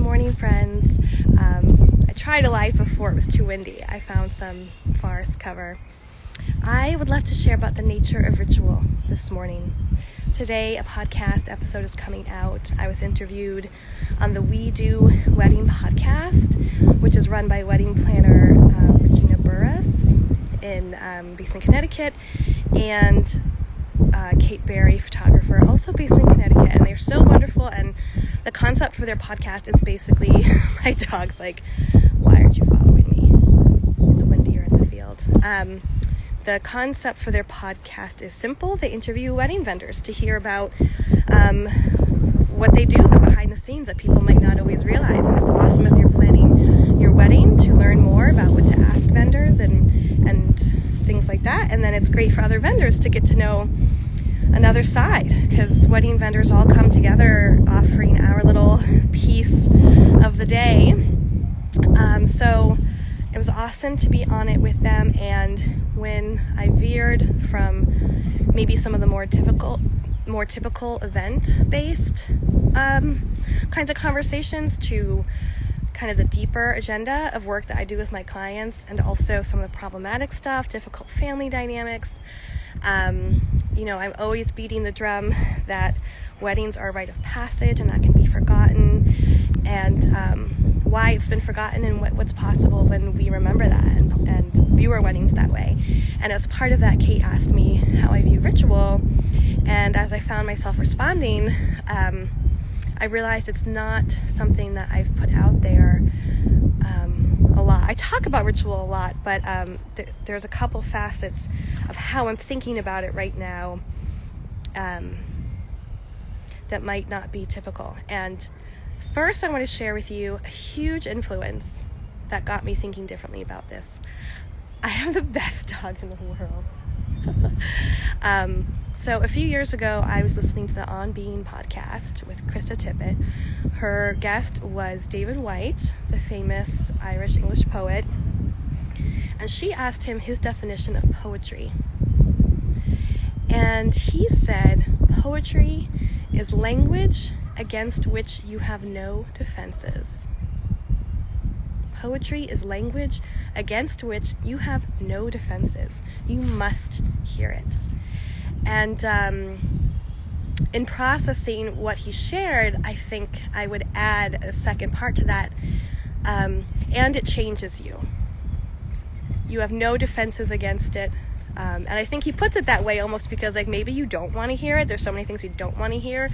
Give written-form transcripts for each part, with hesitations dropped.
morning, friends. I tried a live before it was too windy. I found some forest cover. I would love to share about the nature of ritual this morning. Today, a podcast episode is coming out. I was interviewed on the We Do Wedding podcast, which is run by wedding planner Regina Burris based in Connecticut, and Kate Berry, photographer, also based in Connecticut. And they're so wonderful, and the concept for their podcast is basically, my dog's like, why aren't you following me? It's windier in the field. The concept for their podcast is simple. They interview wedding vendors to hear about what they do, the behind the scenes that people might not always realize. And it's awesome if you're planning your wedding to learn more about what to ask vendors and things like that. And then it's great for other vendors to get to know another side, because wedding vendors all come together offering our little piece of the day. So it was awesome to be on it with them. And when I veered from maybe some of the more typical event-based kinds of conversations to kind of the deeper agenda of work that I do with my clients, and also some of the problematic stuff, difficult family dynamics. I'm always beating the drum that weddings are a rite of passage and that can be forgotten, and why it's been forgotten, and what's possible when we remember that and view our weddings that way. And as part of that, Kate asked me how I view ritual, and as I found myself responding, I realized it's not something that I've put out there a lot. I talk about ritual a lot, but there's a couple facets of how I'm thinking about it right now that might not be typical. And first, I want to share with you a huge influence that got me thinking differently about this. I have the best dog in the world. So a few years ago, I was listening to the On Being podcast with Krista Tippett. Her guest was David Whyte, the famous Irish English poet, and she asked him his definition of poetry. And he said, poetry is language against which you have no defenses. Poetry is language against which you have no defenses. You must hear it. And in processing what he shared, I think I would add a second part to that. And it changes you. You have no defenses against it. And I think he puts it that way almost because maybe you don't want to hear it. There's so many things we don't want to hear.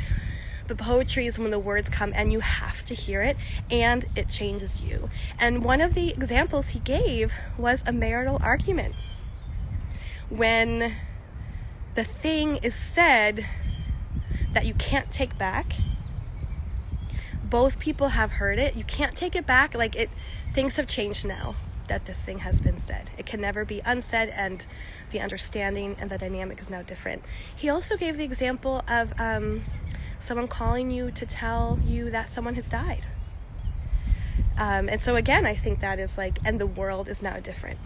But poetry is when the words come and you have to hear it, and it changes you. And one of the examples he gave was a marital argument. When the thing is said that you can't take back, both people have heard it, you can't take it back, things have changed now that this thing has been said. It can never be unsaid, and the understanding and the dynamic is now different. He also gave the example of someone calling you to tell you that someone has died. And so again, I think that is and the world is now different.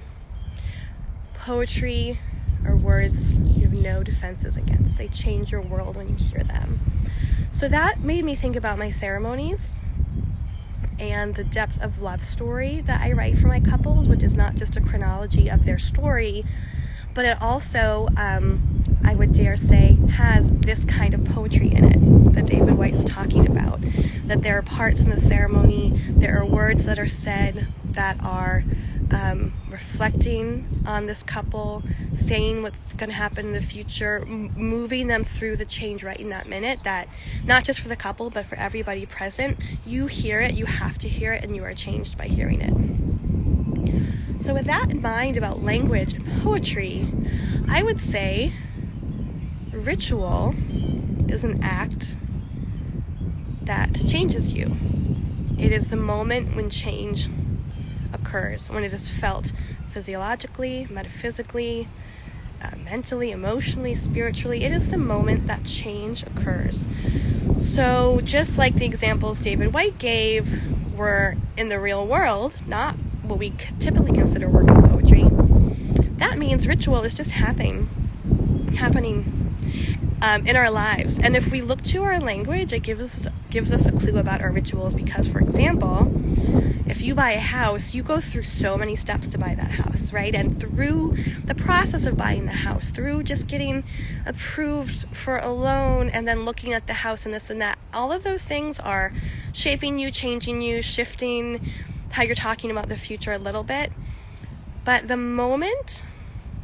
Poetry or words you have no defenses against. They change your world when you hear them. So that made me think about my ceremonies and the depth of love story that I write for my couples, which is not just a chronology of their story, but it also, I would dare say, has this kind of poetry in it that David Whyte is talking about. That there are parts in the ceremony, there are words that are said that are reflecting on this couple, saying what's going to happen in the future, moving them through the change right in that minute, that not just for the couple, but for everybody present. You hear it, you have to hear it, and you are changed by hearing it. So with that in mind about language and poetry, I would say ritual is an act that changes you. It is the moment when change occurs, when it is felt physiologically, metaphysically, mentally, emotionally, spiritually. It is the moment that change occurs. So just like the examples David Whyte gave were in the real world, not what we typically consider works of poetry, that means ritual is just happening. in our lives. And if we look to our language, it gives us a clue about our rituals, because, for example, if you buy a house, you go through so many steps to buy that house, right? And through the process of buying the house, through just getting approved for a loan and then looking at the house and this and that, all of those things are shaping you, changing you, shifting how you're talking about the future a little bit. But the moment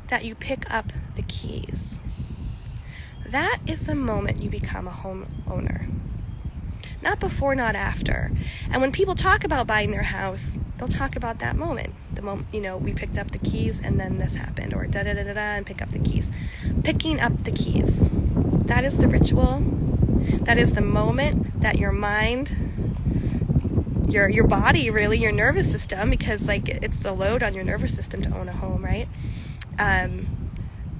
that you pick up the keys, that is the moment you become a homeowner. Not before, not after. And when people talk about buying their house, they'll talk about that moment. The moment, we picked up the keys and then this happened, or da-da-da-da-da, and pick up the keys. Picking up the keys. That is the ritual. That is the moment that your mind, your body, really, your nervous system, because it's a load on your nervous system to own a home, right?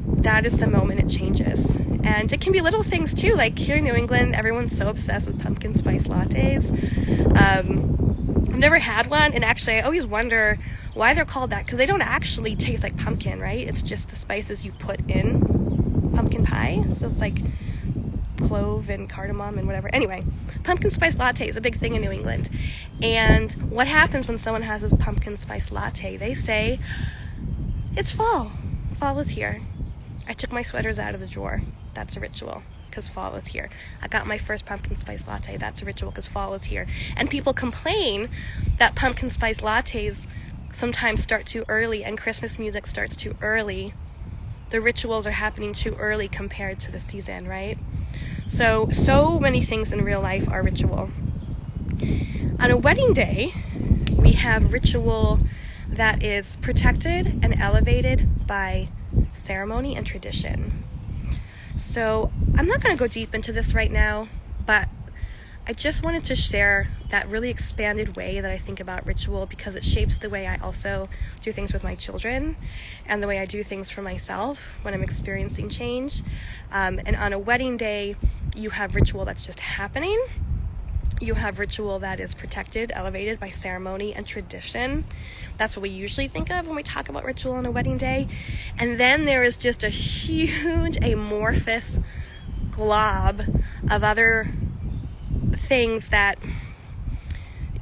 That is the moment it changes. And it can be little things too, like here in New England, everyone's so obsessed with pumpkin spice lattes. I've never had one, and actually I always wonder why they're called that, because they don't actually taste like pumpkin, right? It's just the spices you put in pumpkin pie. So it's like clove and cardamom and whatever. Anyway, pumpkin spice latte is a big thing in New England. And what happens when someone has a pumpkin spice latte? They say, it's fall. Fall is here. I took my sweaters out of the drawer. That's a ritual, because fall is here. I got my first pumpkin spice latte. That's a ritual, because fall is here. And people complain that pumpkin spice lattes sometimes start too early and Christmas music starts too early. The rituals are happening too early compared to the season, right? So many things in real life are ritual. On a wedding day, we have ritual that is protected and elevated by ceremony and tradition. So I'm not going to go deep into this right now, but I just wanted to share that really expanded way that I think about ritual, because it shapes the way I also do things with my children and the way I do things for myself when I'm experiencing change. And on a wedding day, you have ritual that's just happening. You have ritual that is protected, elevated by ceremony and tradition. That's what we usually think of when we talk about ritual on a wedding day. And then there is just a huge amorphous glob of other things that,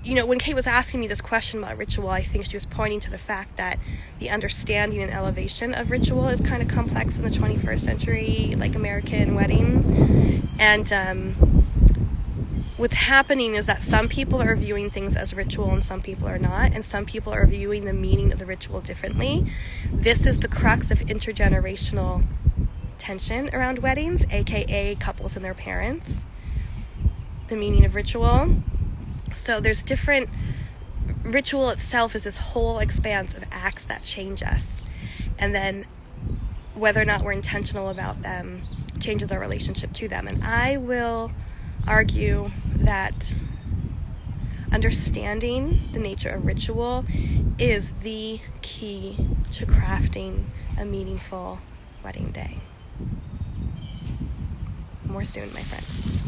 when Kate was asking me this question about ritual, I think she was pointing to the fact that the understanding and elevation of ritual is kind of complex in the 21st century, American wedding. And what's happening is that some people are viewing things as ritual and some people are not, and some people are viewing the meaning of the ritual differently. This is the crux of intergenerational tension around weddings, aka couples and their parents. The meaning of ritual. So there's different, ritual itself is this whole expanse of acts that change us, and then whether or not we're intentional about them changes our relationship to them. And I will argue that understanding the nature of ritual is the key to crafting a meaningful wedding day. More soon, my friends.